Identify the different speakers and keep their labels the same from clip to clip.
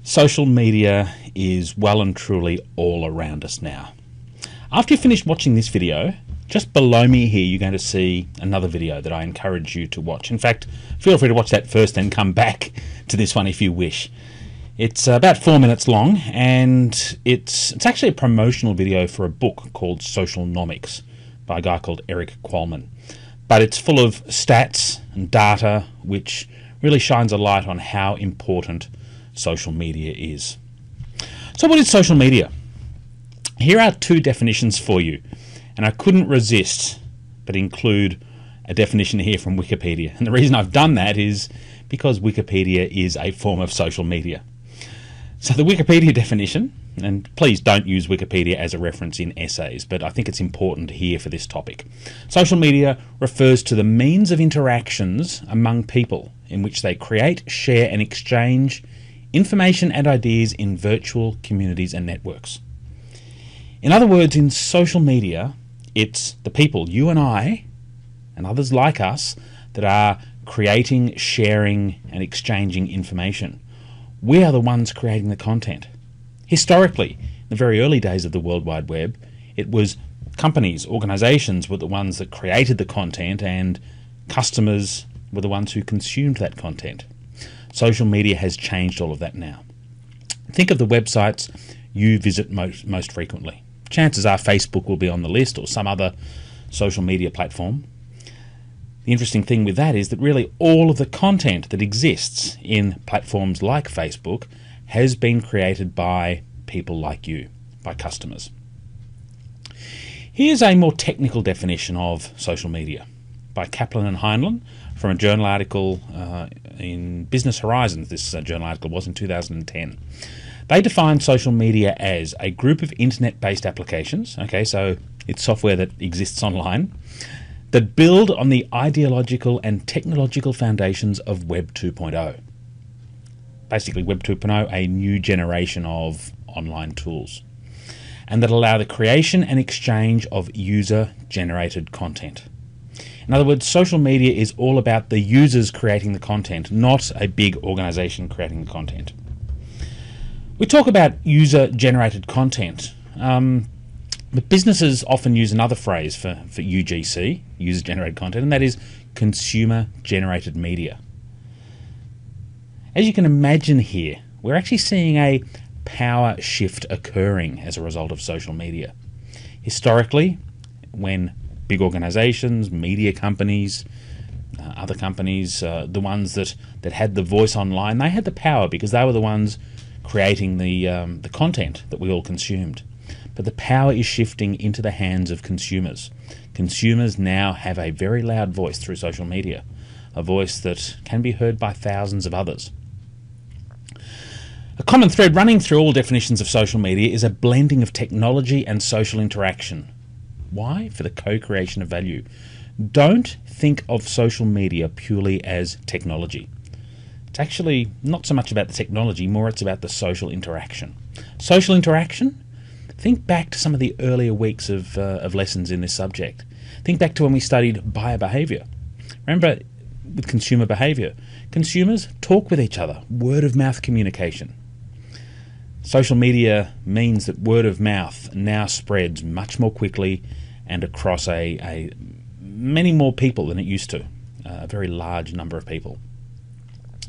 Speaker 1: Social media is well and truly all around us now. After you finish watching this video, just below me here you're going to see another video that I encourage you to watch. In fact, feel free to watch that first and come back to this one if you wish. It's about 4 minutes long, and it's actually a promotional video for a book called Socialnomics by a guy called Eric Qualman. But it's full of stats and data which really shines a light on how important social media is. So what is social media? Here are two definitions for you, and I couldn't resist but include a definition here from Wikipedia. And the reason I've done that is because Wikipedia is a form of social media. So the Wikipedia definition, and please don't use Wikipedia as a reference in essays, but I think it's important here for this topic. Social media refers to the means of interactions among people in which they create, share and exchange information and ideas in virtual communities and networks. In other words, in social media, it's the people, you and I, and others like us, that are creating, sharing and exchanging information. We are the ones creating the content. Historically, in the very early days of the World Wide Web, it was companies, organizations were the ones that created the content, and customers were the ones who consumed that content. Social media has changed all of that now. Think of the websites you visit most frequently. Chances are Facebook will be on the list, or some other social media platform. The interesting thing with that is that really all of the content that exists in platforms like Facebook has been created by people like you, by customers. Here's a more technical definition of social media by Kaplan and Heinlein from a journal article in Business Horizons. This journal article was in 2010. They define social media as a group of internet-based applications, okay, so it's software that exists online, that build on the ideological and technological foundations of Web 2.0. Basically, Web 2.0, a new generation of online tools, and that allow the creation and exchange of user-generated content. In other words, social media is all about the users creating the content, not a big organization creating the content. We talk about user-generated content, but businesses often use another phrase for UGC, user-generated content, and that is consumer-generated media. As you can imagine here, we're actually seeing a power shift occurring as a result of social media. Historically, when big organizations, media companies, other companies, the ones that had the voice online, they had the power because they were the ones creating the content that we all consumed. But the power is shifting into the hands of consumers. Consumers now have a very loud voice through social media, a voice that can be heard by thousands of others. A common thread running through all definitions of social media is a blending of technology and social interaction. Why? For the co-creation of value. Don't think of social media purely as technology. It's actually not so much about the technology, more it's about the social interaction. Social interaction? Think back to some of the earlier weeks of lessons in this subject. Think back to when we studied buyer behaviour. Remember, with consumer behaviour, consumers talk with each other, word of mouth communication. Social media means that word of mouth now spreads much more quickly and across many more people than it used to, a very large number of people.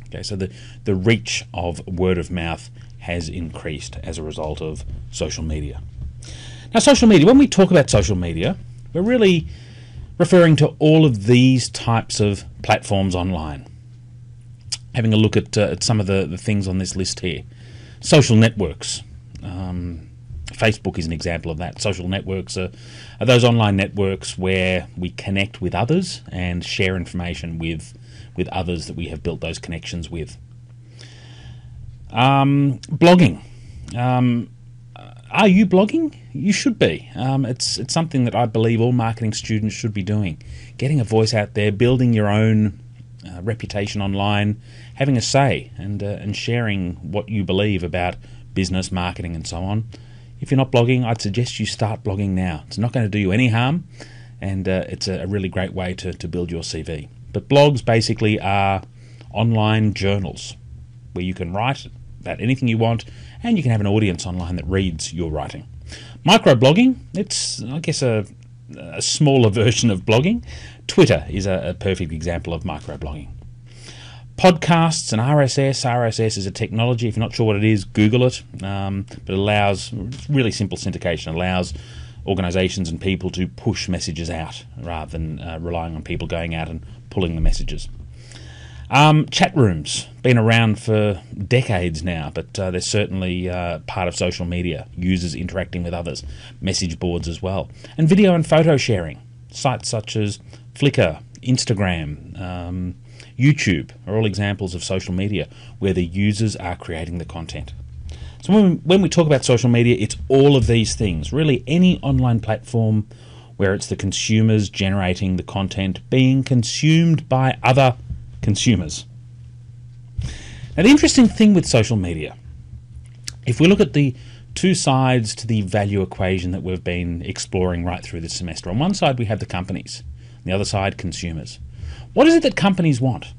Speaker 1: Okay, so the reach of word of mouth has increased as a result of social media. Now, social media, when we talk about social media, we're really referring to all of these types of platforms online. Having a look at some of the things on this list here. Social networks. Facebook is an example of that. Social networks are those online networks where we connect with others and share information with others that we have built those connections with. Blogging. Are you blogging? You should be. It's something that I believe all marketing students should be doing. Getting a voice out there, building your own reputation online, having a say, and sharing what you believe about business, marketing, and so on. If you're not blogging, I'd suggest you start blogging now. It's not going to do you any harm, and it's a really great way to build your CV. But blogs basically are online journals where you can write about anything you want, and you can have an audience online that reads your writing. Microblogging, it's, I guess, a smaller version of blogging. Twitter is a perfect example of microblogging. Podcasts and RSS. RSS is a technology. If you're not sure what it is, Google it. But it allows really simple syndication. It allows organisations and people to push messages out rather than relying on people going out and pulling the messages. Chat rooms, been around for decades now, but they're certainly part of social media, users interacting with others, message boards as well. And video and photo sharing, sites such as Flickr, Instagram, YouTube are all examples of social media where the users are creating the content. So when we talk about social media, it's all of these things. Really, any online platform where it's the consumers generating the content being consumed by other consumers. Now, the interesting thing with social media, if we look at the two sides to the value equation that we've been exploring right through this semester, on one side we have the companies, on the other side consumers. What is it that companies want?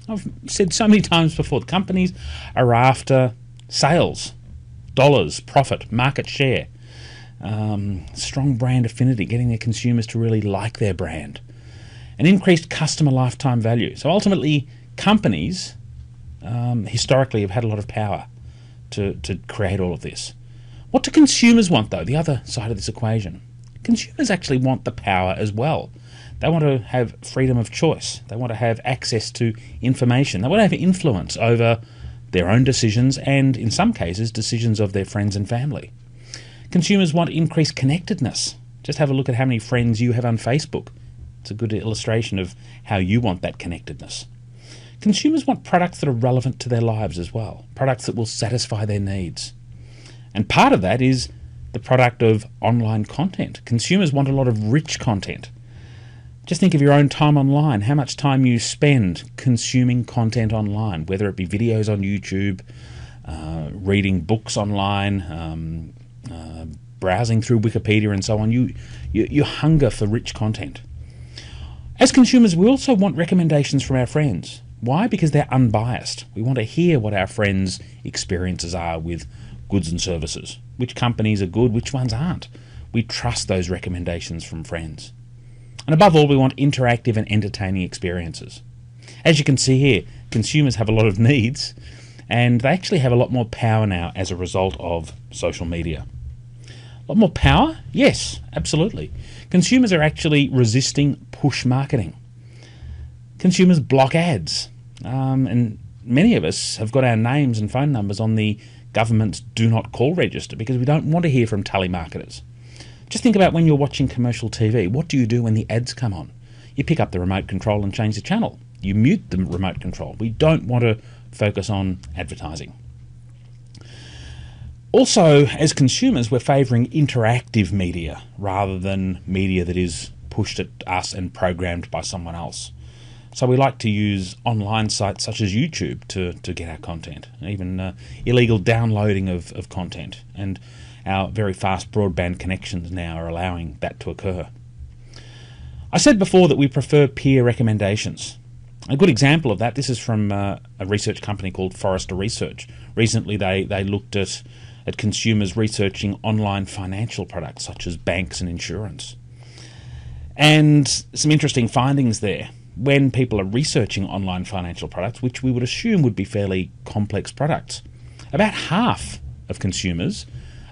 Speaker 1: I've said so many times before, companies are after sales, dollars, profit, market share, strong brand affinity, getting their consumers to really like their brand, and increased customer lifetime value. So ultimately, companies historically have had a lot of power to create all of this. What do consumers want, though? The other side of this equation. Consumers actually want the power as well. They want to have freedom of choice. They want to have access to information. They want to have influence over their own decisions and, in some cases, decisions of their friends and family. Consumers want increased connectedness. Just have a look at how many friends you have on Facebook. It's a good illustration of how you want that connectedness. Consumers want products that are relevant to their lives as well, products that will satisfy their needs. And part of that is the product of online content. Consumers want a lot of rich content. Just think of your own time online, how much time you spend consuming content online, whether it be videos on YouTube, reading books online, browsing through Wikipedia and so on. You hunger for rich content. As consumers, we also want recommendations from our friends. Why? Because they're unbiased. We want to hear what our friends' experiences are with goods and services. Which companies are good, which ones aren't. We trust those recommendations from friends. And above all, we want interactive and entertaining experiences. As you can see here, consumers have a lot of needs, and they actually have a lot more power now as a result of social media. A lot more power? Yes, absolutely. Consumers are actually resisting push marketing. Consumers block ads. And many of us have got our names and phone numbers on the government's do not call register because we don't want to hear from telemarketers. Just think about when you're watching commercial TV. What do you do when the ads come on? You pick up the remote control and change the channel. You mute the remote control. We don't want to focus on advertising. Also, as consumers, we're favouring interactive media rather than media that is pushed at us and programmed by someone else. So we like to use online sites such as YouTube to get our content, even illegal downloading of content. And our very fast broadband connections now are allowing that to occur. I said before that we prefer peer recommendations. A good example of that, this is from a research company called Forrester Research. Recently they looked at consumers researching online financial products such as banks and insurance. And some interesting findings there. When people are researching online financial products, which we would assume would be fairly complex products, about half of consumers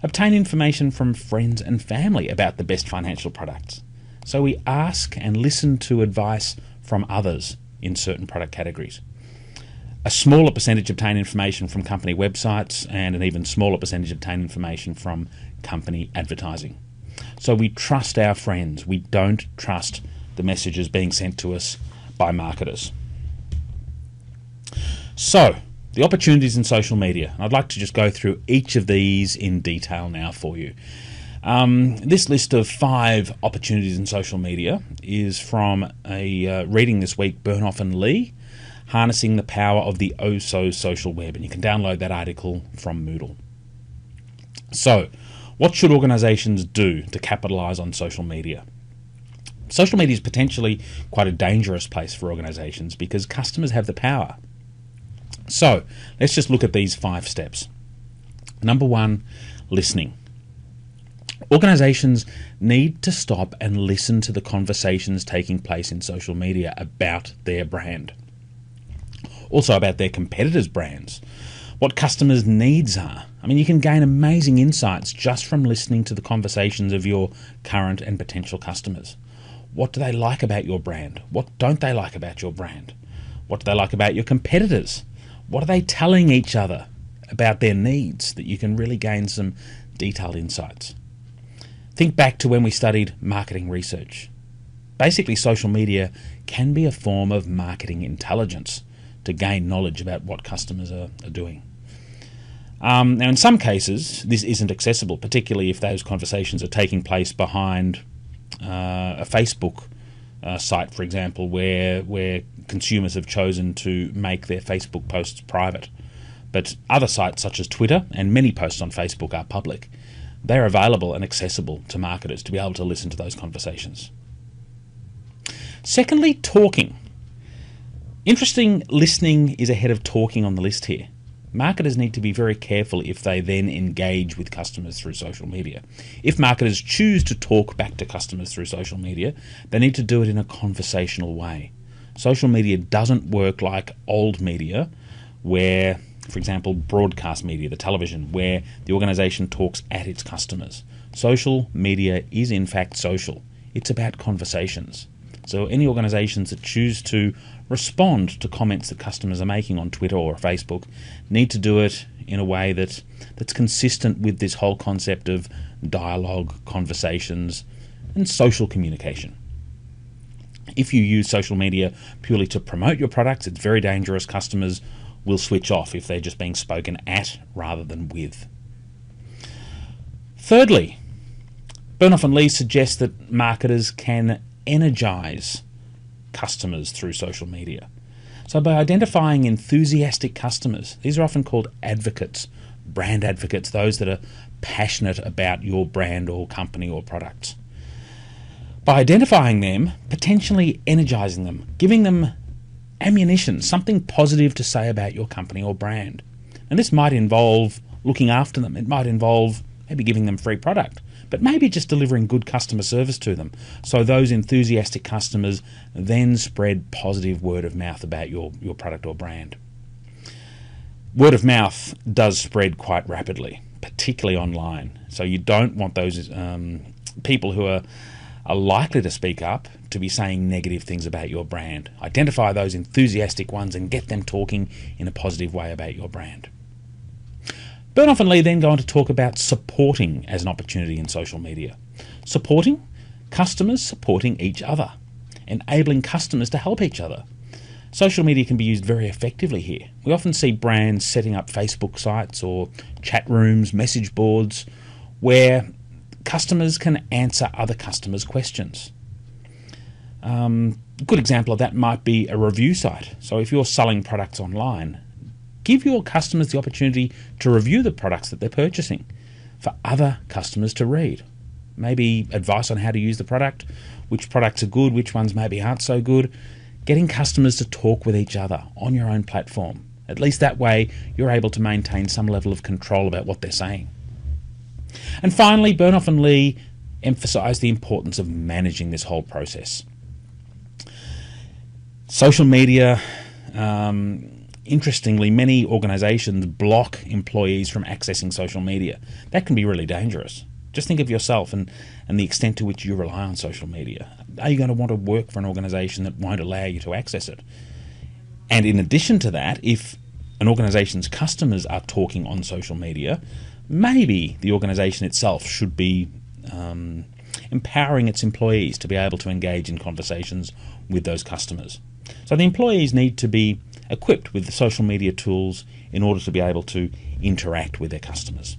Speaker 1: obtain information from friends and family about the best financial products. So we ask and listen to advice from others in certain product categories. A smaller percentage obtain information from company websites, and an even smaller percentage obtain information from company advertising. So we trust our friends. We don't trust the messages being sent to us by marketers. So, the opportunities in social media. I'd like to just go through each of these in detail now for you. This list of 5 opportunities in social media is from a reading this week, Bernhoff and Lee, Harnessing the Power of the Oh-So-Social Web, and you can download that article from Moodle. So, what should organisations do to capitalise on social media? Social media is potentially quite a dangerous place for organisations because customers have the power. So let's just look at these 5 steps. Number 1, listening. Organizations need to stop and listen to the conversations taking place in social media about their brand. Also about their competitors' brands. What customers' needs are. I mean, you can gain amazing insights just from listening to the conversations of your current and potential customers. What do they like about your brand? What don't they like about your brand? What do they like about your competitors? What are they telling each other about their needs that you can really gain some detailed insights? Think back to when we studied marketing research. Basically, social media can be a form of marketing intelligence to gain knowledge about what customers are doing. Now, in some cases, this isn't accessible, particularly if those conversations are taking place behind a Facebook site, for example, where consumers have chosen to make their Facebook posts private. But other sites such as Twitter, and many posts on Facebook are public, they're available and accessible to marketers to be able to listen to those conversations. Secondly, talking. Interesting, listening is ahead of talking on the list here. Marketers need to be very careful if they then engage with customers through social media. If marketers choose to talk back to customers through social media, they need to do it in a conversational way. Social media doesn't work like old media where, for example, broadcast media, the television, where the organisation talks at its customers. Social media is in fact social. It's about conversations. So any organisations that choose to respond to comments that customers are making on Twitter or Facebook need to do it in a way that's consistent with this whole concept of dialogue, conversations, and social communication. If you use social media purely to promote your products, it's very dangerous. Customers will switch off if they're just being spoken at rather than with. Thirdly, Burnoff and Lee suggests that marketers can energize customers through social media. So by identifying enthusiastic customers, these are often called advocates, brand advocates, those that are passionate about your brand or company or products. By identifying them, potentially energizing them, giving them ammunition, something positive to say about your company or brand. And this might involve looking after them. It might involve maybe giving them free product, but maybe just delivering good customer service to them. So those enthusiastic customers then spread positive word of mouth about your product or brand. Word of mouth does spread quite rapidly, particularly online. So you don't want those people who are likely to speak up to be saying negative things about your brand. Identify those enthusiastic ones and get them talking in a positive way about your brand. Burnoff and Lee then go on to talk about supporting as an opportunity in social media. Supporting? Customers supporting each other, enabling customers to help each other. Social media can be used very effectively here. We often see brands setting up Facebook sites or chat rooms, message boards, where customers can answer other customers' questions. A good example of that might be a review site. So if you're selling products online, give your customers the opportunity to review the products that they're purchasing for other customers to read. Maybe advice on how to use the product, which products are good, which ones maybe aren't so good. Getting customers to talk with each other on your own platform. At least that way you're able to maintain some level of control about what they're saying. And finally, Burnoff and Lee emphasize the importance of managing this whole process. Social media, interestingly, many organizations block employees from accessing social media. That can be really dangerous. Just think of yourself and the extent to which you rely on social media. Are you going to want to work for an organization that won't allow you to access it? And in addition to that, if an organization's customers are talking on social media, maybe the organization itself should be empowering its employees to be able to engage in conversations with those customers. So the employees need to be equipped with the social media tools in order to be able to interact with their customers.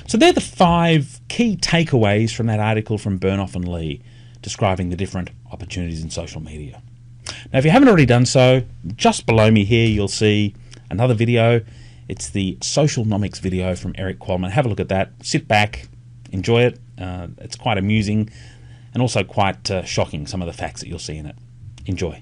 Speaker 1: So they're the 5 key takeaways from that article from Burnoff and Lee describing the different opportunities in social media. Now, if you haven't already done so, just below me here you'll see another video. It's the Socialnomics video from Eric Qualman. Have a look at that. Sit back, enjoy it. It's quite amusing and also quite shocking, some of the facts that you'll see in it. Enjoy.